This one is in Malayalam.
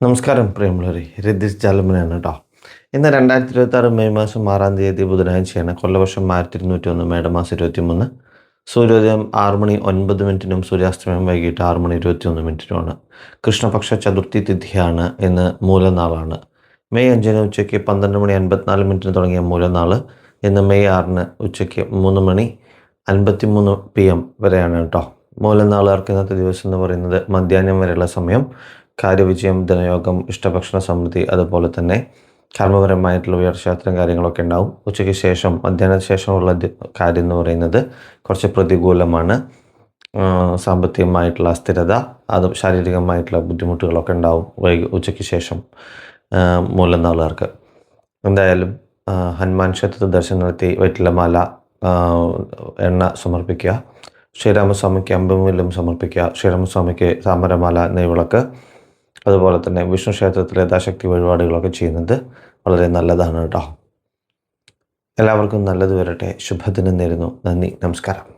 നമസ്കാരം പ്രിയമുള്ളവരെ, രതീഷ് ജാലമനാണ് കേട്ടോ. ഇന്ന് 2026 മെയ് മാസം 6-ാം തീയതി ബുധനാഴ്ചയാണ്. കൊല്ലവർഷം 1201, മേടമാസം 23. സൂര്യോദയം 6:09 സൂര്യാസ്തമയം വൈകിട്ട് 6:21 കൃഷ്ണപക്ഷ ചതുർത്ഥി തിഥിയാണ്. ഇന്ന് മൂലനാളാണ്. മെയ് 5 ഉച്ചയ്ക്ക് 12:54 തുടങ്ങിയ മൂലനാൾ ഇന്ന് മെയ് 6 ഉച്ചയ്ക്ക് 3:53 PM വരെയാണ് കേട്ടോ. മൂലനാളുകാർക്ക് ഇന്നത്തെ ദിവസം എന്ന് പറയുന്നത് മധ്യാഹ്നം വരെയുള്ള സമയം. കാര്യവിജയം, ധനയോഗം, ഇഷ്ടഭക്ഷണ സമൃദ്ധി, അതുപോലെ തന്നെ കർമ്മപരമായിട്ടുള്ള ഉയർച്ച, അത്തരം കാര്യങ്ങളൊക്കെ ഉണ്ടാവും. ഉച്ചയ്ക്ക് ശേഷം, മധ്യാഹ്നത്തിന് ശേഷമുള്ള കാര്യം എന്ന് പറയുന്നത് കുറച്ച് പ്രതികൂലമാണ്. സാമ്പത്തികമായിട്ടുള്ള അസ്ഥിരത, അതും ശാരീരികമായിട്ടുള്ള ബുദ്ധിമുട്ടുകളൊക്കെ ഉണ്ടാവും ഉച്ചയ്ക്ക് ശേഷം മൂലനാളുകാർക്ക്. എന്തായാലും ഹനുമാൻ ക്ഷേത്രത്തിൽ ദർശനം നടത്തി വെറ്റിലമാല, എണ്ണ സമർപ്പിക്കുക. ശ്രീരാമസ്വാമിക്ക് അമ്പുവിലും സമർപ്പിക്കുക. ശ്രീരാമസ്വാമിക്ക് താമരമാല, നെയ്വിളക്ക്, അതുപോലെ തന്നെ വിഷ്ണു ക്ഷേത്രത്തിൽ യഥാശക്തി വഴിപാടുകളൊക്കെ ചെയ്യുന്നത് വളരെ നല്ലതാണ് കേട്ടോ. എല്ലാവർക്കും നല്ലത് വരട്ടെ. ശുഭദിനം നേരുന്നു. നന്ദി, നമസ്കാരം.